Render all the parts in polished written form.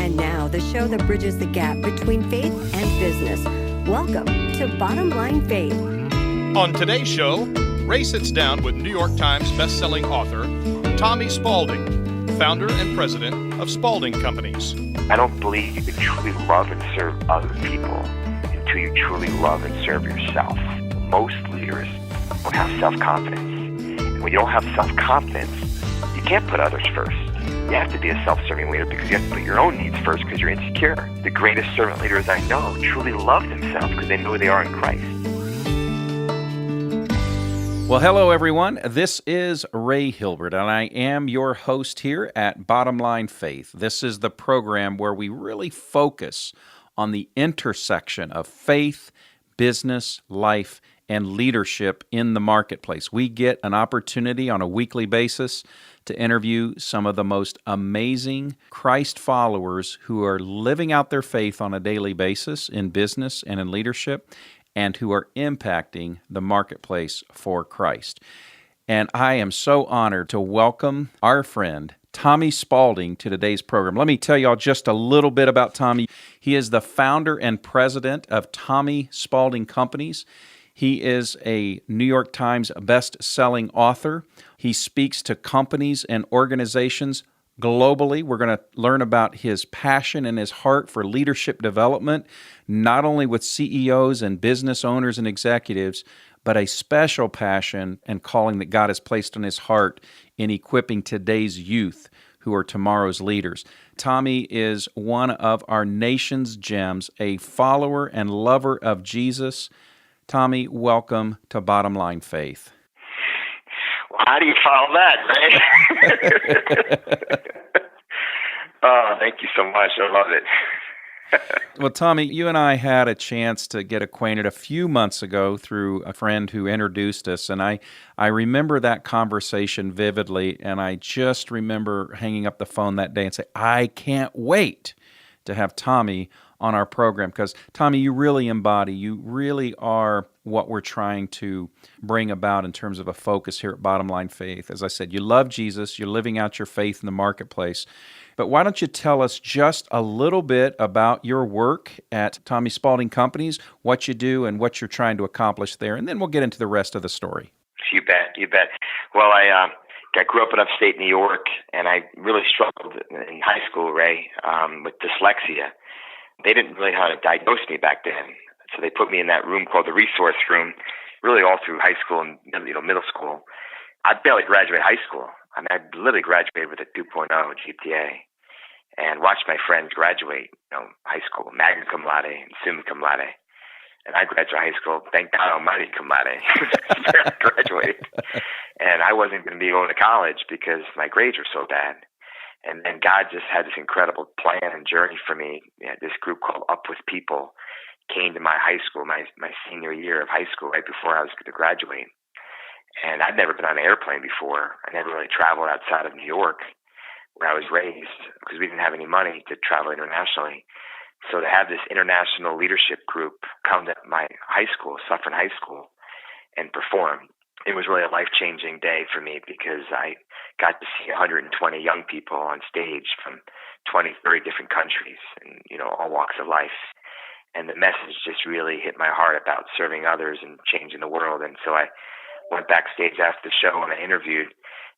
And now, the show that bridges the gap between faith and business. Welcome to Bottom Line Faith. On today's show, Ray sits down with New York Times bestselling author Tommy Spaulding, founder and president of Spaulding Companies. I don't believe you can truly love and serve other people until you truly love and serve yourself. Most leaders don't have self-confidence. And when you don't have self-confidence, you can't put others first. You have to be a self-serving leader because you have to put your own needs first because you're insecure. The greatest servant leaders I know truly love themselves because they know who they are in Christ. Well, hello, everyone. This is Ray Hilbert, and I am your host here at Bottom Line Faith. This is the program where we really focus on the intersection of faith, business, life, and leadership in the marketplace. We get an opportunity on a weekly basis to interview some of the most amazing Christ followers who are living out their faith on a daily basis in business and in leadership, and who are impacting the marketplace for Christ. And I am so honored to welcome our friend, Tommy Spaulding, to today's program. Let me tell y'all just a little bit about Tommy. He is the founder and president of Tommy Spaulding Companies. He is a New York Times best-selling author. He speaks to companies and organizations globally. We're going to learn about his passion and his heart for leadership development, not only with CEOs and business owners and executives, but a special passion and calling that God has placed on his heart in equipping today's youth who are tomorrow's leaders. Tommy is one of our nation's gems, a follower and lover of Jesus. Tommy, welcome to Bottom Line Faith. Well, how do you follow that, Ray? Oh, thank you so much. I love it. Well, Tommy, you and I had a chance to get acquainted a few months ago through a friend who introduced us, and I remember that conversation vividly, and I just remember hanging up the phone that day and say, I can't wait to have Tommy on our program, because Tommy, you really are what we're trying to bring about in terms of a focus here at Bottom Line Faith. As I said, you love Jesus, you're living out your faith in the marketplace. But why don't you tell us just a little bit about your work at Tommy Spaulding Companies, what you do and what you're trying to accomplish there, and then we'll get into the rest of the story. You bet. Well, I grew up in upstate New York, and I really struggled in high school, Ray, with dyslexia. They didn't really know how to diagnose me back then, so they put me in that room called the resource room, really all through high school and middle school. I barely graduated high school. I mean, I literally graduated with a 2.0 GPA, and watched my friends graduate, high school, magna cum laude and summa cum laude. And I graduated high school, thank God almighty, cum laude. I graduated. And I wasn't going to be going to college because my grades were so bad. And then God just had this incredible plan and journey for me. This group called Up With People came to my high school, my senior year of high school, right before I was going to graduate. And I'd never been on an airplane before. I never really traveled outside of New York, where I was raised, because we didn't have any money to travel internationally. So to have this international leadership group come to my high school, Suffern High School, and perform, it was really a life-changing day for me because I got to see 120 young people on stage from 20, 30 different countries and, all walks of life. And the message just really hit my heart about serving others and changing the world. And so I went backstage after the show and I interviewed,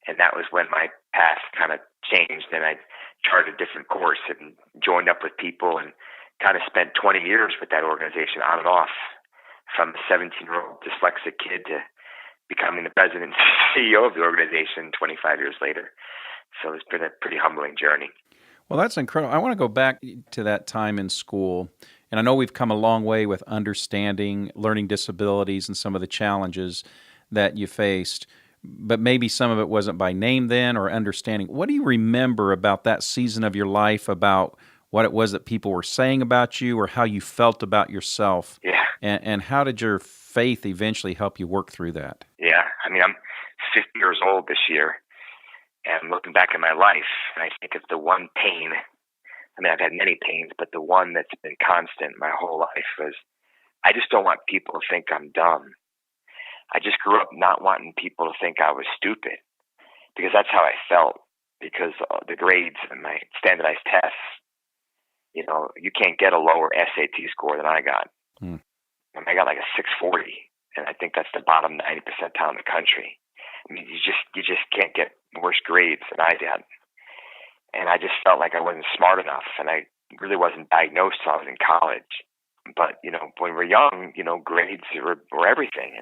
and that was when my path kind of changed, and I charted a different course and joined up with people and kind of spent 20 years with that organization on and off, from a 17-year-old dyslexic kid to becoming the president and CEO of the organization 25 years later. So it's been a pretty humbling journey. Well, that's incredible. I want to go back to that time in school. And I know we've come a long way with understanding learning disabilities and some of the challenges that you faced, but maybe some of it wasn't by name then or understanding. What do you remember about that season of your life, about what it was that people were saying about you or how you felt about yourself? Yeah. And how did your faith eventually help you work through that? Yeah. I mean, I'm 50 years old this year, and looking back at my life, and I think it's the one pain. I mean, I've had many pains, but the one that's been constant my whole life was I just don't want people to think I'm dumb. I just grew up not wanting people to think I was stupid, because that's how I felt, because the grades and my standardized tests You can't get a lower SAT score than I got. Hmm. And I got like a 640, and I think that's the bottom 90 percentile in the country. I mean, you just can't get worse grades than I did. And I just felt like I wasn't smart enough, and I really wasn't diagnosed till I was in college. But, when we're young, grades were everything.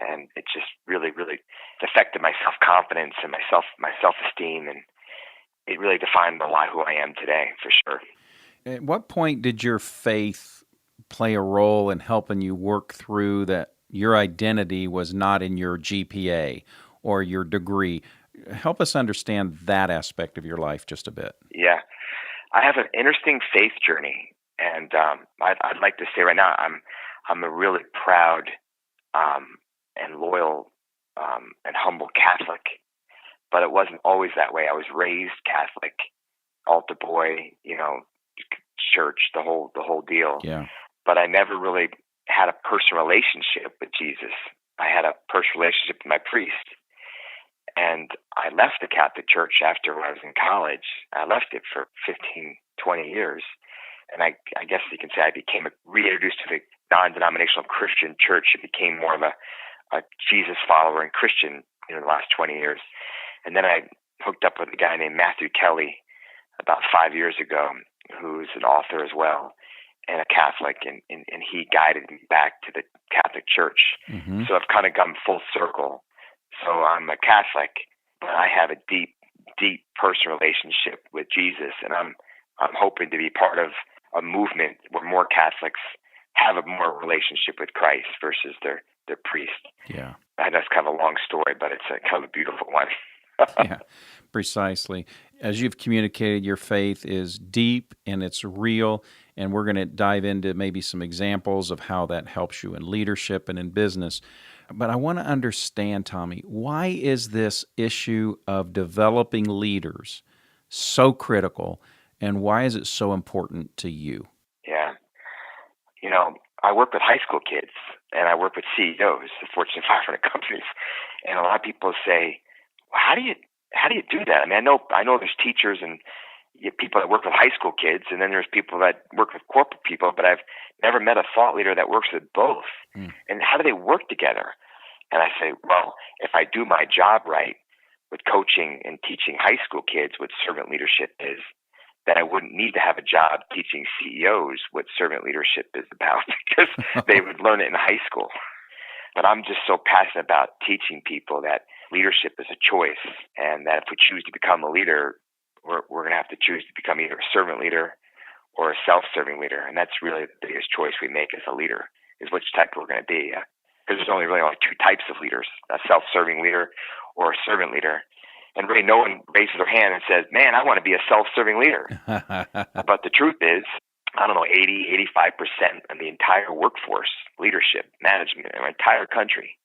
And it just really, really affected my self-confidence and my self-esteem, and it really defined a lot who I am today, for sure. At what point did your faith play a role in helping you work through that your identity was not in your GPA or your degree? Help us understand that aspect of your life just a bit. Yeah. I have an interesting faith journey, and I'd like to say right now I'm a really proud and loyal and humble Catholic, but it wasn't always that way. I was raised Catholic, altar boy, church, the whole deal. Yeah. But I never really had a personal relationship with Jesus. I had a personal relationship with my priest. And I left the Catholic Church after I was in college. I left it for 15, 20 years. And I guess you can say I became reintroduced to the non-denominational Christian church. It became more of a Jesus follower and Christian in the last 20 years. And then I hooked up with a guy named Matthew Kelly about 5 years ago, who's an author as well and a Catholic, and he guided me back to the Catholic Church. Mm-hmm. So I've kind of come full circle. So I'm a Catholic, but I have a deep, deep personal relationship with Jesus, and I'm hoping to be part of a movement where more Catholics have a more relationship with Christ versus their priest. Yeah. And that's kind of a long story, but it's a kind of a beautiful one. Yeah, precisely. As you've communicated, your faith is deep and it's real, and we're going to dive into maybe some examples of how that helps you in leadership and in business. But I want to understand, Tommy, why is this issue of developing leaders so critical, and why is it so important to you? Yeah. I work with high school kids, and I work with CEOs of Fortune 500 companies, and a lot of people say, well, how do you do that? I mean, I know there's teachers and people that work with high school kids, and then there's people that work with corporate people, but I've never met a thought leader that works with both. And how do they work together? And I say, well, if I do my job right with coaching and teaching high school kids what servant leadership is, then I wouldn't need to have a job teaching CEOs what servant leadership is about, because they would learn it in high school. But I'm just so passionate about teaching people that leadership is a choice, and that if we choose to become a leader, we're going to have to choose to become either a servant leader or a self-serving leader. And that's really the biggest choice we make as a leader, is which type we're going to be. Because there's only two types of leaders, a self-serving leader or a servant leader. And really no one raises their hand and says, man, I want to be a self-serving leader. But the truth is, 85% of the entire workforce, leadership, management in our entire country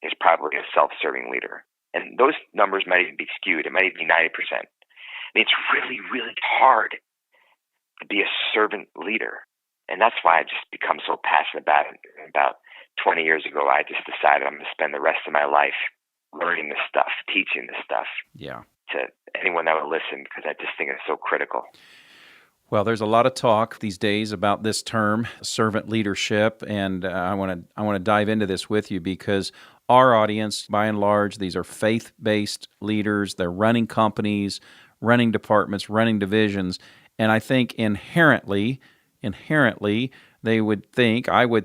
is probably a self-serving leader. And those numbers might even be skewed. It might even be 90%. I mean, it's really, really hard to be a servant leader. And that's why I just become so passionate about it. About 20 years ago, I just decided I'm going to spend the rest of my life learning this stuff, teaching this stuff to anyone that would listen, because I just think it's so critical. Well, there's a lot of talk these days about this term, servant leadership, and I want to dive into this with you, because our audience, by and large, these are faith-based leaders. They're running companies, running departments, running divisions, and I think inherently, I would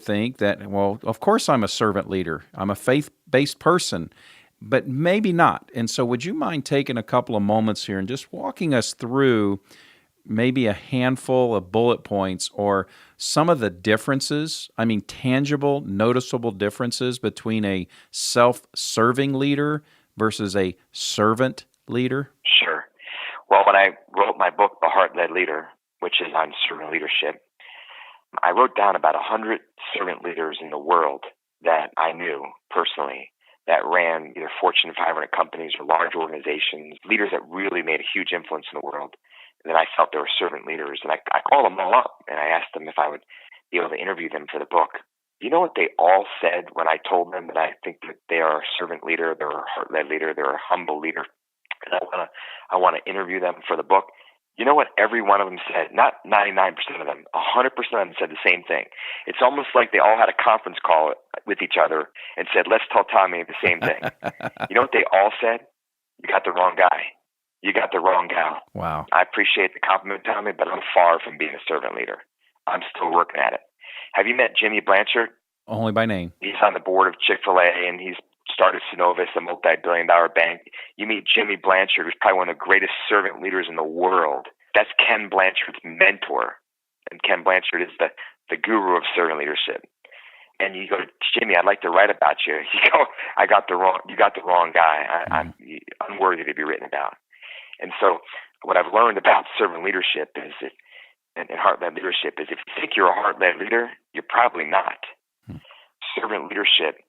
think that, well, of course I'm a servant leader. I'm a faith-based person, but maybe not. And so would you mind taking a couple of moments here and just walking us through maybe a handful of bullet points or some of the differences, tangible, noticeable differences between a self-serving leader versus a servant leader? Sure. Well, when I wrote my book, The Heart-Led Leader, which is on servant leadership, I wrote down about 100 servant leaders in the world that I knew personally that ran either Fortune 500 companies or large organizations, leaders that really made a huge influence in the world. And then I felt they were servant leaders. And I called them all up, and I asked them if I would be able to interview them for the book. You know what they all said when I told them that I think that they are a servant leader, they're a heart-led leader, they're a humble leader, and I want to interview them for the book? You know what every one of them said? Not 99% of them, 100% of them said the same thing. It's almost like they all had a conference call with each other and said, let's tell Tommy the same thing. You know what they all said? You got the wrong guy. You got the wrong gal. Wow. I appreciate the compliment, Tommy, but I'm far from being a servant leader. I'm still working at it. Have you met Jimmy Blanchard? Only by name. He's on the board of Chick-fil-A, and he's started Synovus, a multi-billion-dollar bank. You meet Jimmy Blanchard, who's probably one of the greatest servant leaders in the world. That's Ken Blanchard's mentor, and Ken Blanchard is the guru of servant leadership. And you go, Jimmy, I'd like to write about you. You go, you got the wrong guy. I'm unworthy to be written about. And so what I've learned about servant leadership is and heart-led leadership is if you think you're a heart-led leader, you're probably not. Servant leadership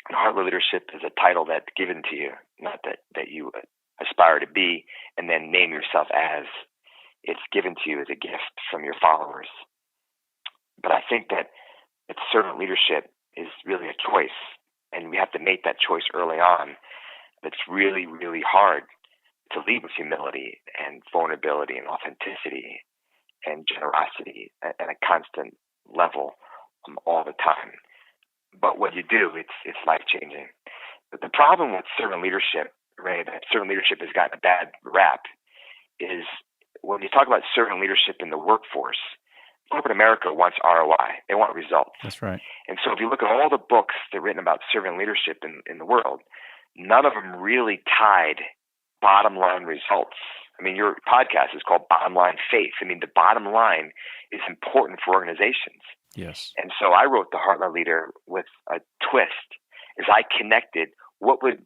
and heart-led leadership is a title that's given to you, not that you aspire to be and then name yourself as. It's given to you as a gift from your followers. But I think that servant leadership is really a choice, and we have to make that choice early on. It's really, really hard to lead with humility and vulnerability and authenticity and generosity at a constant level all the time. But what you do, it's life-changing. But the problem with servant leadership, Ray, that servant leadership has gotten a bad rap, is when you talk about servant leadership in the workforce, corporate America wants ROI. They want results. That's right. And so if you look at all the books that are written about servant leadership in the world, none of them really tied bottom line results. I mean, your podcast is called Bottom Line Faith. I mean, the bottom line is important for organizations. Yes. And so I wrote The Heart-Led Leader with a twist, as I connected what would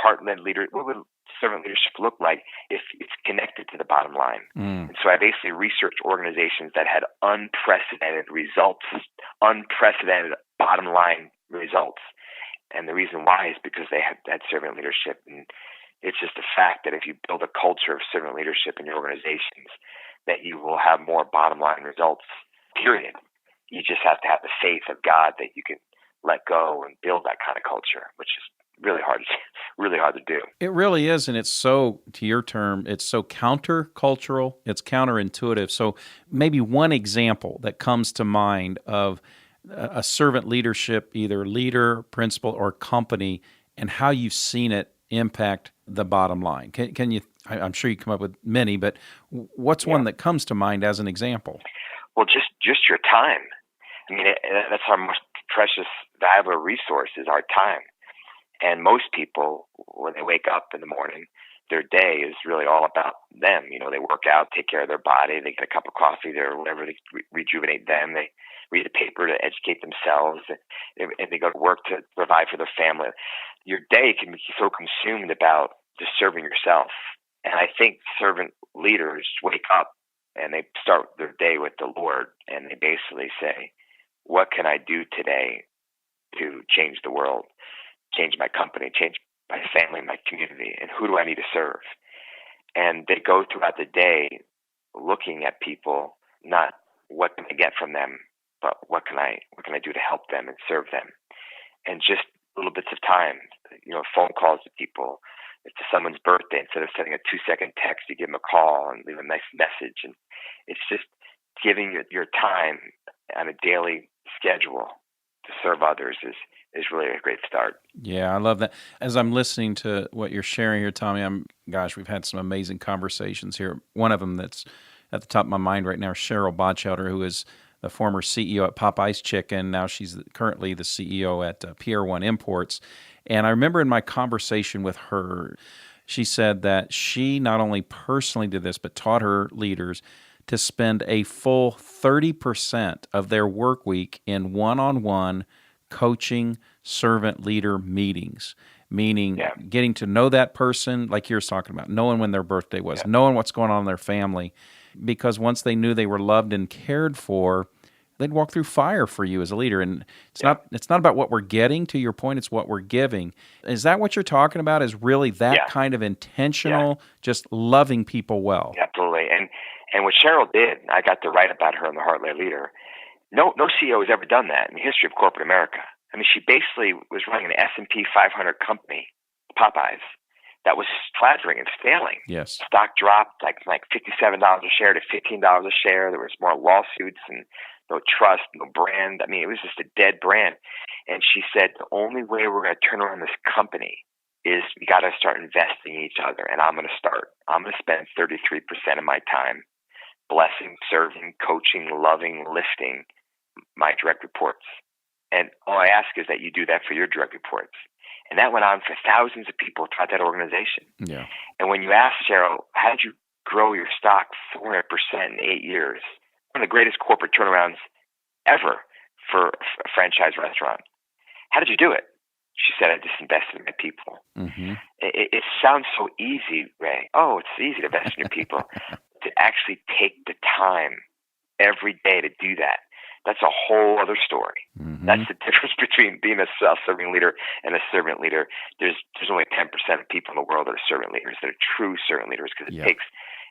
servant leadership look like if it's connected to the bottom line. And so I basically researched organizations that had unprecedented results, unprecedented bottom line results. And the reason why is because they had that servant leadership. And it's just a fact that if you build a culture of servant leadership in your organizations, that you will have more bottom line results, period. You just have to have the faith of God that you can let go and build that kind of culture, which is really hard to do. It really is, and it's so, to your term, it's so countercultural, it's counterintuitive. So maybe one example that comes to mind of a servant leadership, either leader, principal, or company, and how you've seen it impact the bottom line. Can you? I'm sure you come up with many, but what's one that comes to mind as an example? Well, just your time. I mean, that's our most precious, valuable resource is our time. And most people, when they wake up in the morning, their day is really all about them. You know, they work out, take care of their body, they get a cup of coffee or whatever to rejuvenate them. They read a paper to educate themselves, and they go to work to provide for their family. Your day can be so consumed about just serving yourself. And I think servant leaders wake up and they start their day with the Lord, and they basically say, what can I do today to change the world, change my company, change my family, my community, and who do I need to serve? And they go throughout the day looking at people, not what can I get from them, but what can I do to help them and serve them? And just little bits of time, phone calls to people. If it's someone's birthday, instead of sending a 2-second text, you give them a call and leave a nice message. And it's just giving your time on a daily schedule to serve others is really a great start. Yeah, I love that. As I'm listening to what you're sharing here, Tommy, we've had some amazing conversations here. One of them that's at the top of my mind right now is Cheryl Botchouter, who is the former CEO at Popeye's Chicken. Now she's currently the CEO at PR1 Imports. And I remember in my conversation with her, she said that she not only personally did this, but taught her leaders to spend a full 30% of their work week in one-on-one coaching servant leader meetings, meaning getting to know that person, like you're talking about, knowing when their birthday was, knowing what's going on in their family, because once they knew they were loved and cared for, they'd walk through fire for you as a leader. And it's not about what we're getting, to your point, it's what we're giving. Is that what you're talking about, is really that kind of intentional, just loving people well? Yeah, absolutely. And what Cheryl did, I got to write about her in The Heart-Led Leader. No CEO has ever done that in the history of corporate America. I mean, she basically was running an S&P 500 company, Popeyes, that was floundering and failing. Yes. Stock dropped like $57 a share to $15 a share. There was more lawsuits and no trust, no brand. I mean, it was just a dead brand. And she said, the only way we're going to turn around this company is we got to start investing in each other. And I'm going to start. I'm going to spend 33% of my time blessing, serving, coaching, loving, lifting my direct reports. And all I ask is that you do that for your direct reports. And that went on for thousands of people throughout that organization. Yeah. And when you ask Cheryl, how did you grow your stock 400% in 8 years? One of the greatest corporate turnarounds ever for a franchise restaurant. How did you do it? She said, I just invested in my people. Mm-hmm. It sounds so easy, Ray. Oh, it's easy to invest in your people. To actually take the time every day to do that, that's a whole other story. Mm-hmm. That's the difference between being a self-serving leader and a servant leader. There's only 10% of people in the world that are servant leaders, that are true servant leaders, because it takes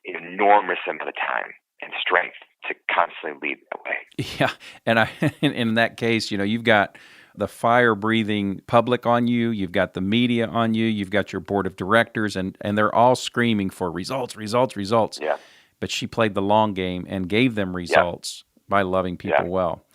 an enormous amount of time and strength to constantly lead that way. Yeah, and in that case, you've got the fire-breathing public on you, you've got the media on you, you've got your board of directors, and they're all screaming for results. Yeah. But she played the long game and gave them results by loving people well.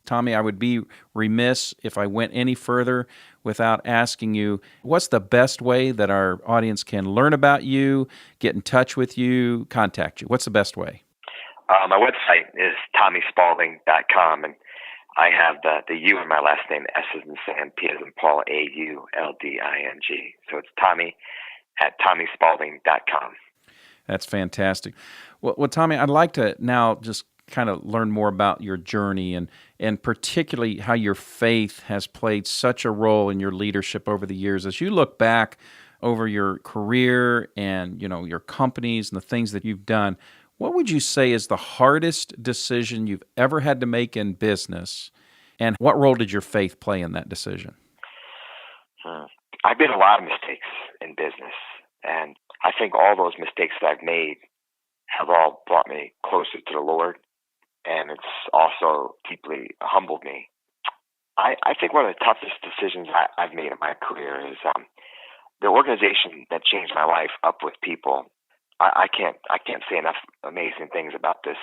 Tommy, I would be remiss if I went any further without asking you, what's the best way that our audience can learn about you, get in touch with you, contact you? What's the best way? My website is TommySpaulding.com, and I have the U in my last name, S as in Sam, P as in Paul, AULDING. So it's Tommy at TommySpaulding.com. That's fantastic. Well, Tommy, I'd like to now just kind of learn more about your journey and particularly how your faith has played such a role in your leadership over the years. As you look back over your career and, your companies and the things that you've done, what would you say is the hardest decision you've ever had to make in business, and what role did your faith play in that decision? I've made a lot of mistakes in business, and I think all those mistakes that I've made have all brought me closer to the Lord, and it's also deeply humbled me. I think one of the toughest decisions I've made in my career is the organization that changed my life, Up With People. I can't say enough amazing things about this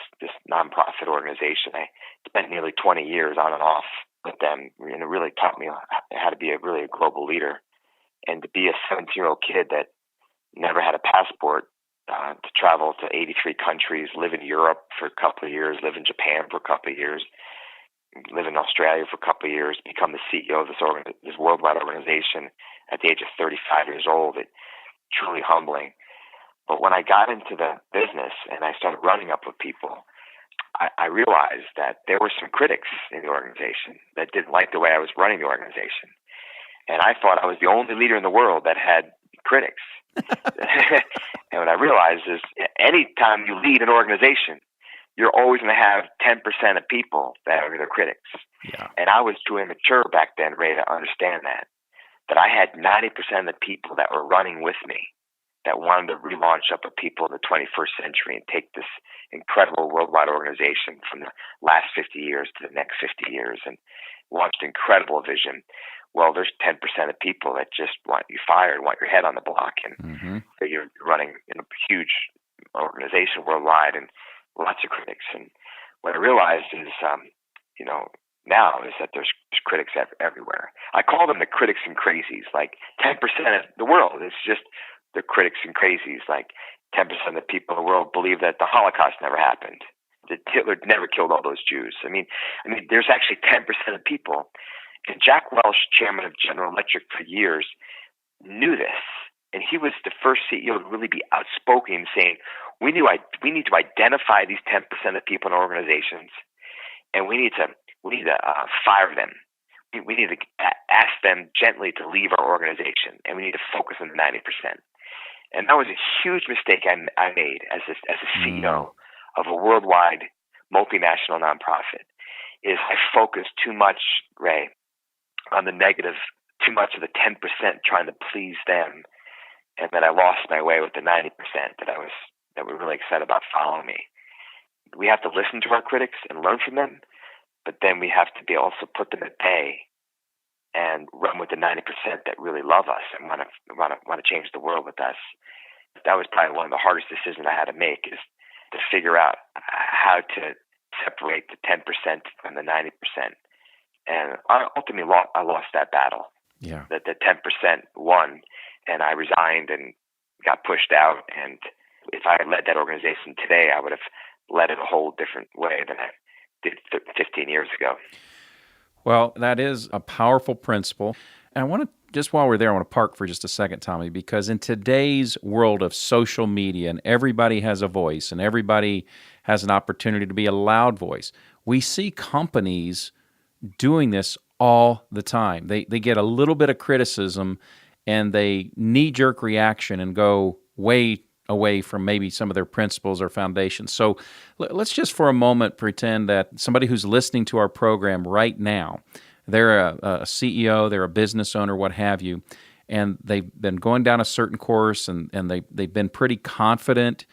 nonprofit organization. I spent nearly 20 years on and off with them, and it really taught me how to be a global leader, and to be a 17-year-old kid that never had a passport, to travel to 83 countries, live in Europe for a couple of years, live in Japan for a couple of years, live in Australia for a couple of years, become the CEO of this worldwide organization at the age of 35 years old. It's truly humbling. But when I got into the business and I started running Up With People, I realized that there were some critics in the organization that didn't like the way I was running the organization. And I thought I was the only leader in the world that had critics. And what I realized is any time you lead an organization, you're always going to have 10% of people that are the critics. Yeah. And I was too immature back then, Ray, to understand that I had 90% of the people that were running with me that wanted to relaunch Up With People in the 21st century and take this incredible worldwide organization from the last 50 years to the next 50 years and launched an incredible vision. Well, there's 10% of people that just want you fired, want your head on the block, and you're running a huge organization worldwide and lots of critics. And what I realized is, now is that there's critics everywhere. I call them the critics and crazies. Like 10% of the world is just the critics and crazies. Like 10% of the people in the world believe that the Holocaust never happened, that Hitler never killed all those Jews. I mean, there's actually 10% of people. And Jack Welch, chairman of General Electric for years, knew this. And he was the first CEO to really be outspoken, saying, we need to identify these 10% of people in organizations, and we need to fire them. We need to ask them gently to leave our organization, and we need to focus on the 90%. And that was a huge mistake I made as a CEO of a worldwide multinational nonprofit. Is I focused too much, Ray, on the negative, too much of the 10% trying to please them, and then I lost my way with the 90% that were really excited about following me. We have to listen to our critics and learn from them, but then we have to be also put them at bay and run with the 90% that really love us and want to change the world with us. That was probably one of the hardest decisions I had to make, is to figure out how to separate the 10% from the 90%. And I ultimately I lost that battle. Yeah. That the 10% won, and I resigned and got pushed out. And if I had led that organization today, I would have led it a whole different way than I did 15 years ago. Well, that is a powerful principle. And I want to, just while we're there, I want to park for just a second, Tommy, because in today's world of social media, and everybody has a voice and everybody has an opportunity to be a loud voice, we see companies doing this all the time. They get a little bit of criticism and they knee-jerk reaction and go way away from maybe some of their principles or foundations. So let's just for a moment pretend that somebody who's listening to our program right now, they're a CEO, they're a business owner, what have you, and they've been going down a certain course and they've been pretty confident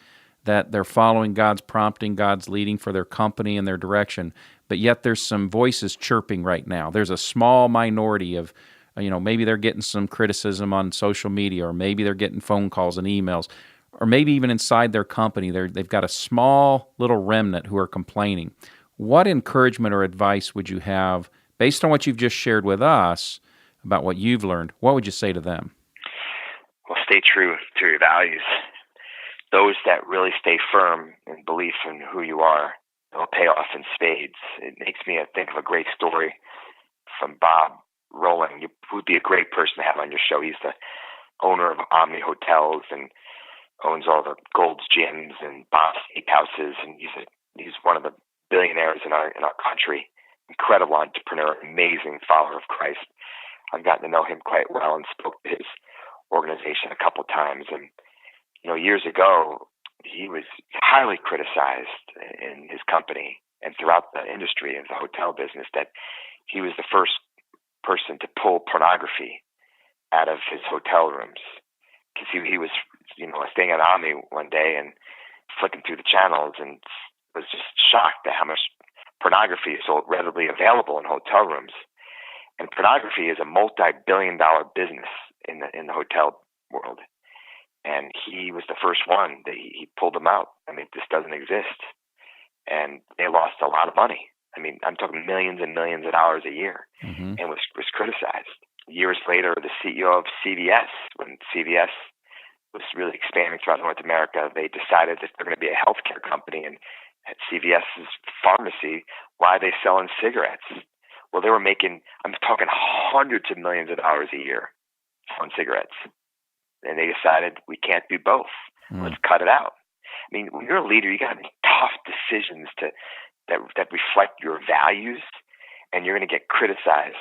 that they're following God's prompting, God's leading for their company and their direction, but yet there's some voices chirping right now. There's a small minority of, maybe they're getting some criticism on social media, or maybe they're getting phone calls and emails, or maybe even inside their company, they've got a small little remnant who are complaining. What encouragement or advice would you have, based on what you've just shared with us about what you've learned? What would you say to them? Well, stay true to your values. Those that really stay firm in belief in who you are, it'll pay off in spades. It makes me think of a great story from Bob Rowling, who would be a great person to have on your show. He's the owner of Omni Hotels and owns all the Gold's Gyms and Bob's Steakhouses, and he's one of the billionaires in our country. Incredible entrepreneur, amazing follower of Christ. I've gotten to know him quite well and spoke to his organization a couple times. And years ago, he was highly criticized in his company and throughout the industry of the hotel business that he was the first person to pull pornography out of his hotel rooms. Because he was, staying at Omni one day and flicking through the channels and was just shocked at how much pornography is so readily available in hotel rooms. And pornography is a multi-billion-dollar business in the hotel world. And he was the first one that he pulled them out. I mean, this doesn't exist. And they lost a lot of money. I mean, I'm talking millions and millions of dollars a year, and was criticized. Years later, the CEO of CVS, when CVS was really expanding throughout North America, they decided that they're going to be a healthcare company. And at CVS's pharmacy, why are they selling cigarettes? Well, they were making, I'm talking hundreds of millions of dollars a year selling cigarettes. And they decided we can't do both. Let's cut it out. I mean, when you're a leader, you got to make tough decisions that reflect your values, and you're going to get criticized,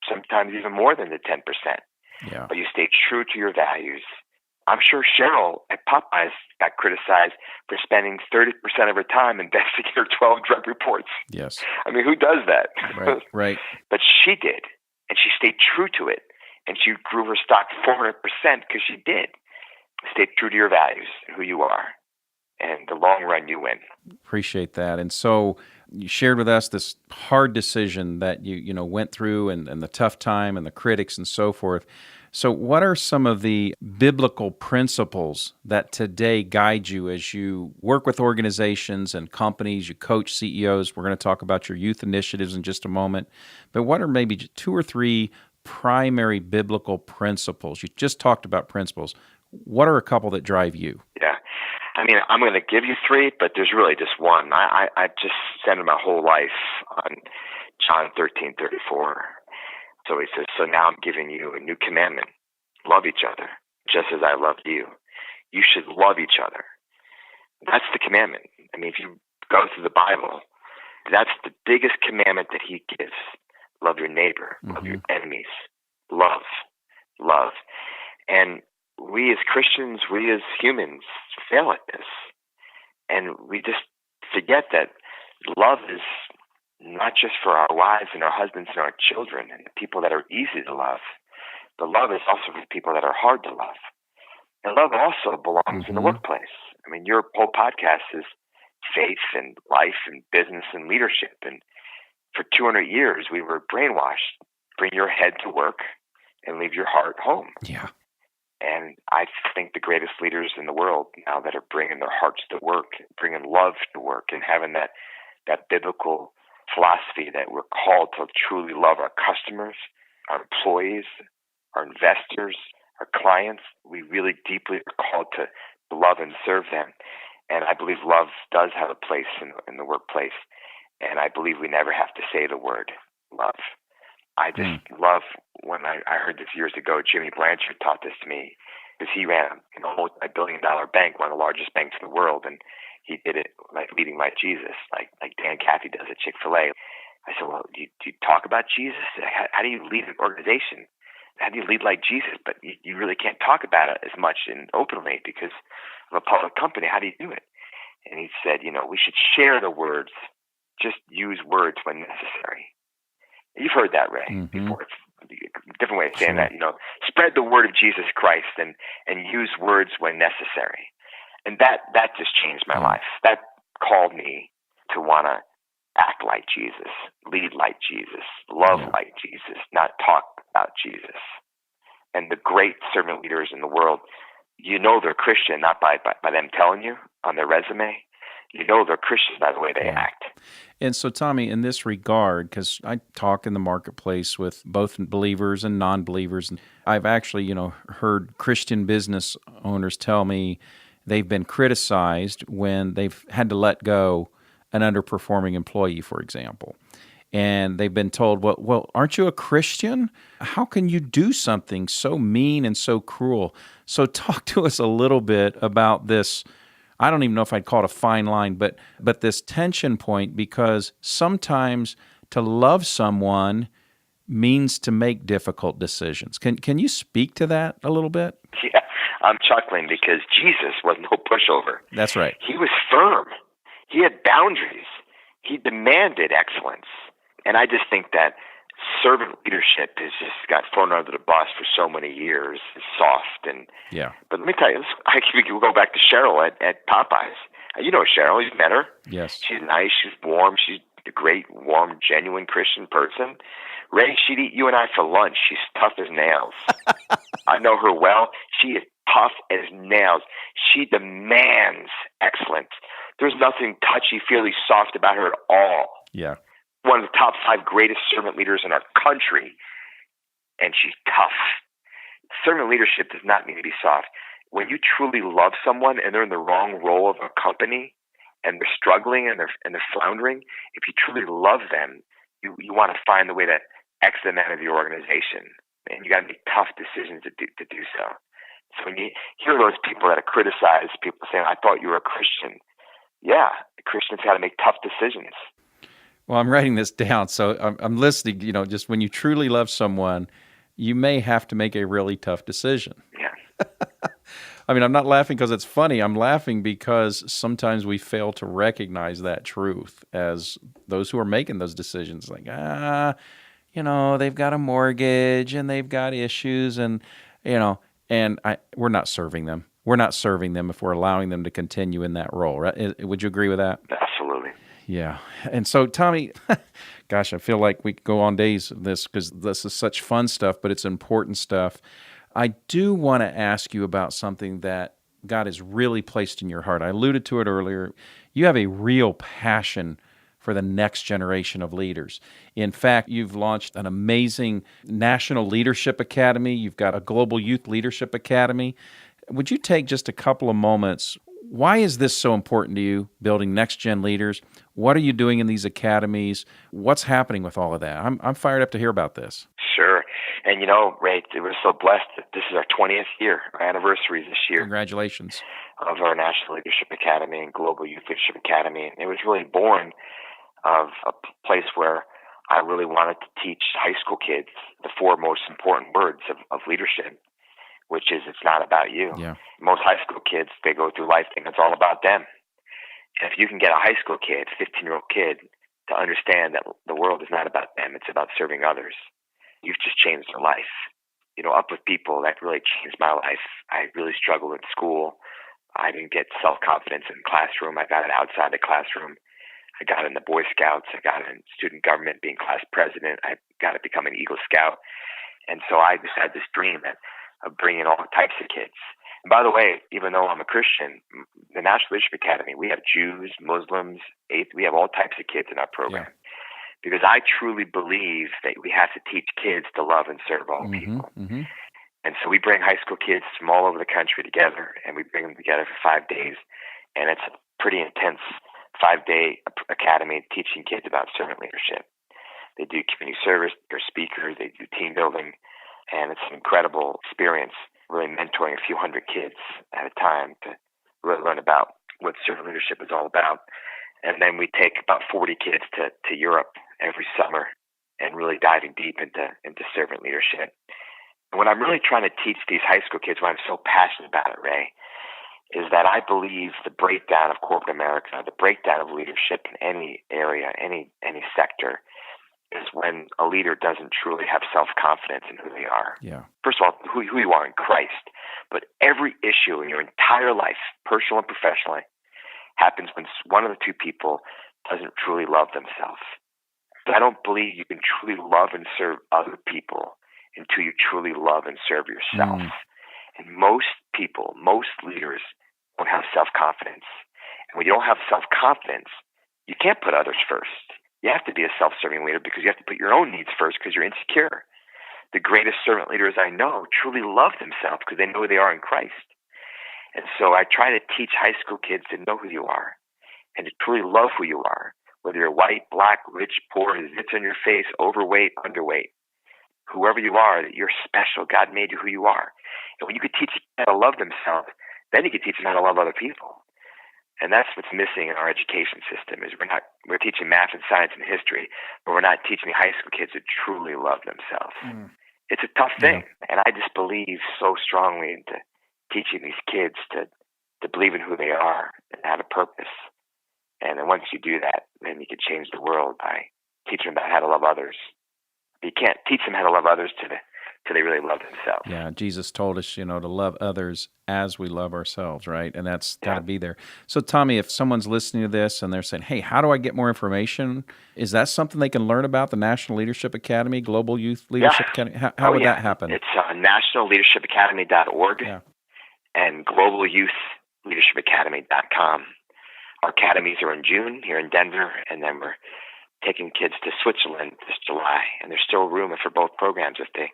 sometimes even more than the 10%. Yeah. But you stay true to your values. I'm sure Cheryl at Popeyes got criticized for spending 30% of her time investigating her 12 drug reports. Yes. I mean, who does that? Right. But she did, and she stayed true to it. And she grew her stock 400% because she did. Stay true to your values, who you are. And the long run, you win. Appreciate that. And so you shared with us this hard decision that you went through and the tough time and the critics and so forth. So what are some of the biblical principles that today guide you as you work with organizations and companies, you coach CEOs? We're going to talk about your youth initiatives in just a moment. But what are maybe 2 or 3 primary biblical principles? You just talked about principles. What are a couple that drive you? Yeah. I mean, I'm going to give you 3, but there's really just one. I just centered my whole life on John 13:34. So he says, so now I'm giving you a new commandment. Love each other, just as I loved you. You should love each other. That's the commandment. I mean, if you go through the Bible, that's the biggest commandment that he gives. Love your neighbor, love your enemies, love. And we as Christians, we as humans fail at this. And we just forget that love is not just for our wives and our husbands and our children and the people that are easy to love, but love is also for people that are hard to love. And love also belongs in the workplace. I mean, your whole podcast is faith and life and business and leadership. And for 200 years, we were brainwashed bring your head to work and leave your heart home. Yeah. And I think the greatest leaders in the world now that are bringing their hearts to work, bringing love to work, and having that biblical philosophy that we're called to truly love our customers, our employees, our investors, our clients. We really deeply are called to love and serve them. And I believe love does have a place in the workplace. And I believe we never have to say the word love. I just love when I heard this years ago. Jimmy Blanchard taught this to me because he ran a multi-billion-dollar bank, one of the largest banks in the world, and he did it like leading like Jesus, like Dan Cathy does at Chick-fil-A. I said, well, do you talk about Jesus? How do you lead an organization? How do you lead like Jesus? But you really can't talk about it as much and openly because of a public company. How do you do it? And he said, we should share the words, just use words when necessary. You've heard that, Ray, before. It's a different way of saying that. Spread the word of Jesus Christ and use words when necessary. And that just changed my life. That called me to want to act like Jesus, lead like Jesus, love like Jesus, not talk about Jesus. And the great servant leaders in the world, they're Christian not by them telling you on their resume. They're Christians by the way they act. And so, Tommy, in this regard, because I talk in the marketplace with both believers and non-believers, and I've actually, heard Christian business owners tell me they've been criticized when they've had to let go an underperforming employee, for example. And they've been told, well, aren't you a Christian? How can you do something so mean and so cruel? So talk to us a little bit about this. I don't even know if I'd call it a fine line, but this tension point, because sometimes to love someone means to make difficult decisions. Can you speak to that a little bit? Yeah, I'm chuckling because Jesus was no pushover. That's right. He was firm. He had boundaries. He demanded excellence. And I just think that servant leadership has just got thrown under the bus for so many years. It's soft But let me tell you, we'll go back to Cheryl at Popeyes. You know Cheryl. You've met her. Yes. She's nice. She's warm. She's a great, warm, genuine Christian person. Ray, she'd eat you and I for lunch. She's tough as nails. I know her well. She is tough as nails. She demands excellence. There's nothing touchy-feely soft about her at all. Yeah. One of the top 5 greatest servant leaders in our country, and she's tough. Servant leadership does not mean to be soft. When you truly love someone and they're in the wrong role of a company and they're struggling and they're floundering, if you truly love them, you want to find the way to X them out of your organization, and you got to make tough decisions to do so. So when you hear those people that criticize people saying, "I thought you were a Christian," yeah, Christians got to make tough decisions. Well, I'm writing this down, so I'm listening. Just when you truly love someone, you may have to make a really tough decision. Yeah. I mean, I'm not laughing because it's funny. I'm laughing because sometimes we fail to recognize that truth as those who are making those decisions. Like, they've got a mortgage and they've got issues, and we're not serving them. We're not serving them if we're allowing them to continue in that role, right? Would you agree with that? Absolutely. Yeah. And so, Tommy, gosh, I feel like we could go on days of this because this is such fun stuff, but it's important stuff. I do want to ask you about something that God has really placed in your heart. I alluded to it earlier. You have a real passion for the next generation of leaders. In fact, you've launched an amazing National Leadership Academy. You've got a Global Youth Leadership Academy. Would you take just a couple of moments? Why is this so important to you, building next-gen leaders? What are you doing in these academies? What's happening with all of that? I'm fired up to hear about this. Sure. And Ray, we're so blessed that this is our 20th year, our anniversary this year. Congratulations. Of our National Leadership Academy and Global Youth Leadership Academy. And it was really born of a place where I really wanted to teach high school kids the 4 most important words of leadership, which is it's not about you. Yeah. Most high school kids, they go through life thinking it's all about them. And if you can get a high school kid, 15-year-old kid, to understand that the world is not about them, it's about serving others, you've just changed their life. Up with people, that really changed my life. I really struggled in school. I didn't get self-confidence in the classroom. I got it outside the classroom. I got in the Boy Scouts. I got in student government, being class president. I got to become an Eagle Scout. And so I just had this dream of bringing all types of kids. And by the way, even though I'm a Christian, the National Leadership Academy, we have Jews, Muslims, we have all types of kids in our program. Yeah. Because I truly believe that we have to teach kids to love and serve all people. Mm-hmm. And so we bring high school kids from all over the country together, and we bring them together for 5 days. And it's a pretty intense 5-day academy teaching kids about servant leadership. They do community service, they're speakers, they do team building, and it's an incredible experience, really mentoring a few hundred kids at a time to really learn about what servant leadership is all about. And then we take about 40 kids to Europe every summer and really diving deep into servant leadership. And what I'm really trying to teach these high school kids, why I'm so passionate about it, Ray, is that I believe the breakdown of corporate America, the breakdown of leadership in any area, any sector, is when a leader doesn't truly have self-confidence in who they are. Yeah. First of all, who you are in Christ. But every issue in your entire life, personal and professionally, happens when one of the two people doesn't truly love themselves. I don't believe you can truly love and serve other people until you truly love and serve yourself. And most people, most leaders don't have self-confidence. And when you don't have self-confidence, you can't put others first. You have to be a self-serving leader because you have to put your own needs first because you're insecure. The greatest servant leaders I know truly love themselves because they know who they are in Christ. And so I try to teach high school kids to know who you are and to truly love who you are, whether you're white, black, rich, poor, zits on your face, overweight, underweight. Whoever you are, that you're special. God made you who you are. And when you could teach them how to love themselves, then you could teach them how to love other people. And that's what's missing in our education system is we're teaching math and science and history, but we're not teaching high school kids to truly love themselves. It's a tough thing. Yeah. And I just believe so strongly into teaching these kids to believe in who they are and have a purpose. And then once you do that, then you can change the world by teaching them about how to love others. You can't teach them how to love others till they really love themselves. Yeah, Jesus told us, to love others as we love ourselves, right? And that's got to be there. So, Tommy, if someone's listening to this and they're saying, hey, how do I get more information? Is that something they can learn about, the National Leadership Academy, Global Youth Leadership Academy? How would that happen? It's nationalleadershipacademy.org and globalyouthleadershipacademy.com. Our academies are in June here in Denver, and then we're taking kids to Switzerland this July, and there's still room for both programs if they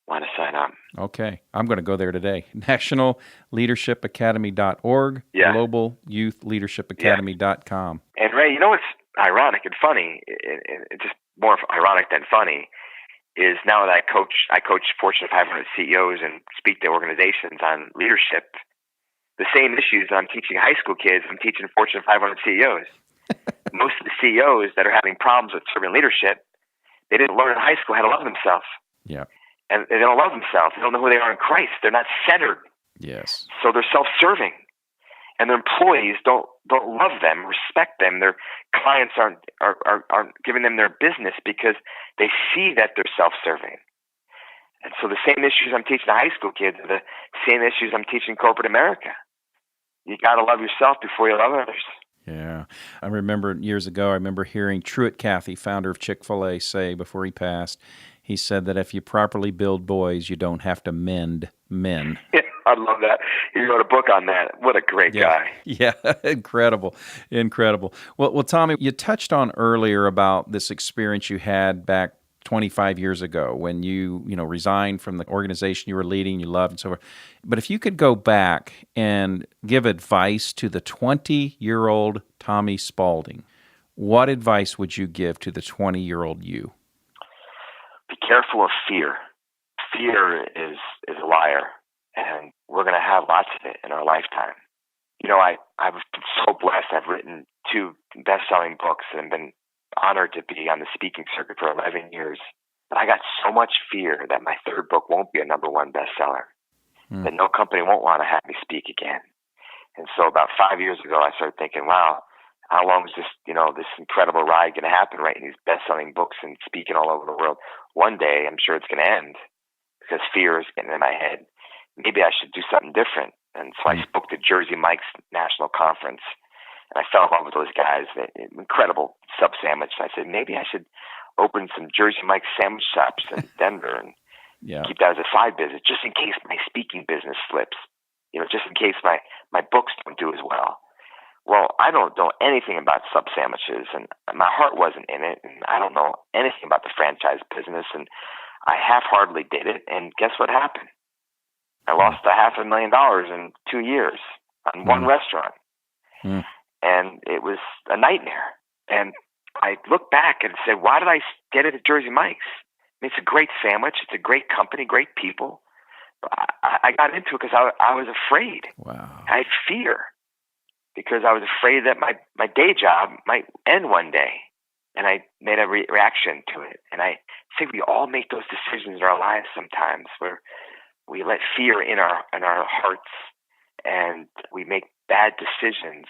want to sign up. Okay. I'm going to go there today. nationalleadershipacademy.org, globalyouthleadershipacademy.com. And Ray, what's ironic and funny, it's just more ironic than funny, is now that I coach Fortune 500 CEOs and speak to organizations on leadership, the same issues I'm teaching high school kids, I'm teaching Fortune 500 CEOs. Most of the CEOs that are having problems with servant leadership, they didn't learn in high school how to love themselves. Yeah. And they don't love themselves. They don't know who they are in Christ. They're not centered. Yes. So they're self-serving. And their employees don't love them, respect them. Their clients aren't giving them their business because they see that they're self-serving. And so the same issues I'm teaching the high school kids are the same issues I'm teaching corporate America. You got to love yourself before you love others. Yeah. I remember years ago, hearing Truett Cathy, founder of Chick-fil-A, say before he passed, he said that if you properly build boys, you don't have to mend men. Yeah, I love that. He wrote a book on that. What a great guy. Yeah, incredible. Well, Tommy, you touched on earlier about this experience you had back 25 years ago when you resigned from the organization you were leading, you loved, and so forth. But if you could go back and give advice to the 20-year-old Tommy Spaulding, what advice would you give to the 20-year-old you? Be careful of fear. Fear is a liar, and we're going to have lots of it in our lifetime. I'm so blessed. I've written 2 best-selling books and been honored to be on the speaking circuit for 11 years. But I got so much fear that my 3rd book won't be a #1 bestseller, that no company won't want to have me speak again. And so about 5 years ago, I started thinking, wow, how long is this, this incredible ride going to happen, writing these best-selling books and speaking all over the world? One day, I'm sure it's going to end because fear is getting in my head. Maybe I should do something different. And so I spoke to Jersey Mike's national conference, and I fell in love with those guys, incredible sub sandwich. I said, maybe I should open some Jersey Mike's sandwich shops in Denver and keep that as a side business, just in case my speaking business slips, just in case my books don't do as well. Well, I don't know anything about sub sandwiches, and my heart wasn't in it, and I don't know anything about the franchise business, and I half-heartedly did it, and guess what happened? I lost $500,000 in 2 years on one restaurant, and it was a nightmare. And I look back and said, why did I get it at Jersey Mike's? I mean, it's a great sandwich. It's a great company, great people. But I got into it because I was afraid. Wow. I had fear because I was afraid that my day job might end one day. And I made a reaction to it. And I think we all make those decisions in our lives sometimes where we let fear in our hearts and we make bad decisions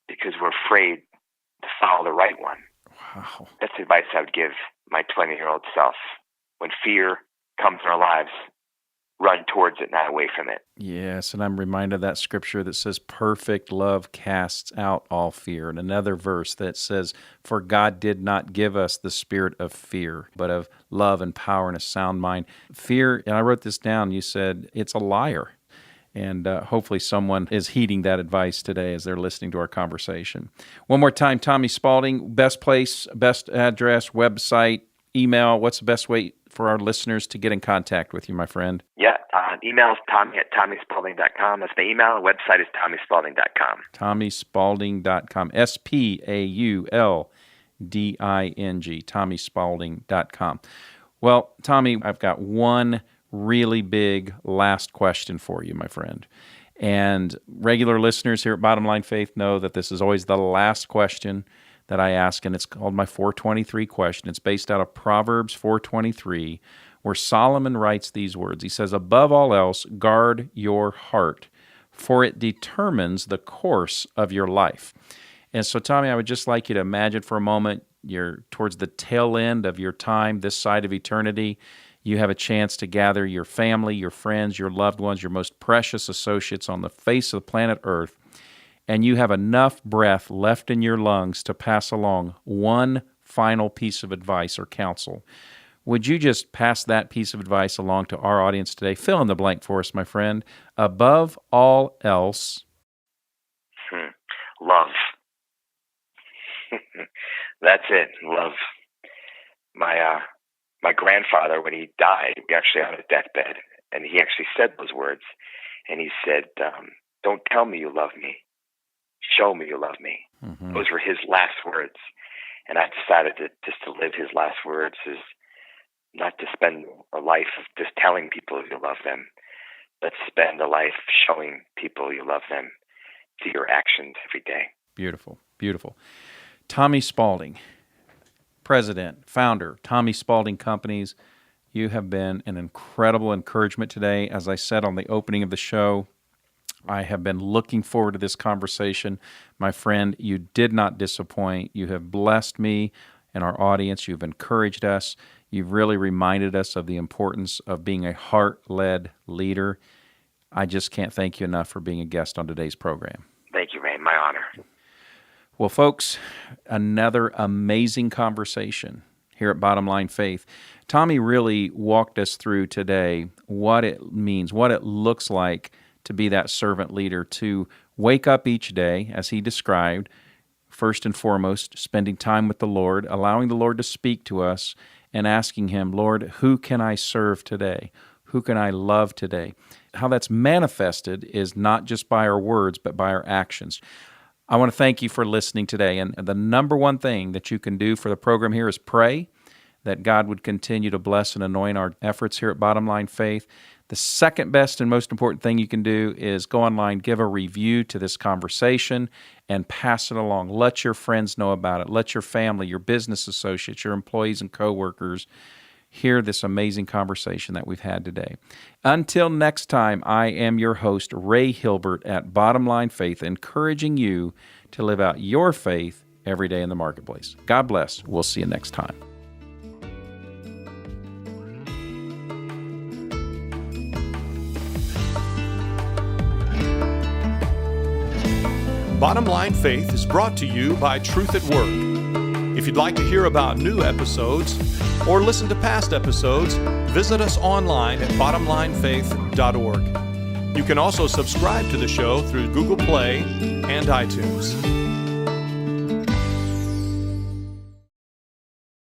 because we're afraid to follow the right one. Wow. That's the advice I would give my 20-year-old self. When fear comes in our lives, run towards it, not away from it. Yes, and I'm reminded of that scripture that says, perfect love casts out all fear. And another verse that says, for God did not give us the spirit of fear, but of love and power and a sound mind. Fear, and I wrote this down, you said, it's a liar. And hopefully someone is heeding that advice today as they're listening to our conversation. One more time, Tommy Spaulding, best place, best address, website, email. What's the best way for our listeners to get in contact with you, my friend? Yeah, email is Tommy@TommySpaulding.com. That's my email. The website is TommySpaulding.com. TommySpaulding.com. SPAULDING. TommySpaulding.com. Well, Tommy, I've got one really big last question for you, my friend. And regular listeners here at Bottom Line Faith know that this is always the last question that I ask, and it's called my 423 question. It's based out of Proverbs 4:23, where Solomon writes these words. He says, above all else, guard your heart, for it determines the course of your life. And so, Tommy, I would just like you to imagine for a moment you're towards the tail end of your time, this side of eternity. You have a chance to gather your family, your friends, your loved ones, your most precious associates on the face of the planet Earth, and you have enough breath left in your lungs to pass along one final piece of advice or counsel. Would you just pass that piece of advice along to our audience today? Fill in the blank for us, my friend. Above all else. Love. That's it, love. My grandfather, when he died, we actually on his deathbed, and he actually said those words. And he said, don't tell me you love me. Show me you love me. Mm-hmm. Those were his last words. And I decided to live his last words is not to spend a life of just telling people you love them, but spend a life showing people you love them through your actions every day. Beautiful, beautiful. Tommy Spaulding, President, founder, Tommy Spaulding Companies. You have been an incredible encouragement today. As I said on the opening of the show, I have been looking forward to this conversation. My friend, you did not disappoint. You have blessed me and our audience. You've encouraged us. You've really reminded us of the importance of being a heart-led leader. I just can't thank you enough for being a guest on today's program. Thank you, Ray. My honor. Well, folks, another amazing conversation here at Bottom Line Faith. Tommy really walked us through today what it means, what it looks like to be that servant leader, to wake up each day, as he described, first and foremost, spending time with the Lord, allowing the Lord to speak to us, and asking Him, Lord, who can I serve today? Who can I love today? How that's manifested is not just by our words, but by our actions. I want to thank you for listening today. And the number one thing that you can do for the program here is pray that God would continue to bless and anoint our efforts here at Bottom Line Faith. The second best and most important thing you can do is go online, give a review to this conversation, and pass it along. Let your friends know about it. Let your family, your business associates, your employees and coworkers hear this amazing conversation that we've had today. Until next time, I am your host, Ray Hilbert at Bottom Line Faith, encouraging you to live out your faith every day in the marketplace. God bless. We'll see you next time. Bottom Line Faith is brought to you by Truth at Work. If you'd like to hear about new episodes or listen to past episodes, visit us online at bottomlinefaith.org. You can also subscribe to the show through Google Play and iTunes.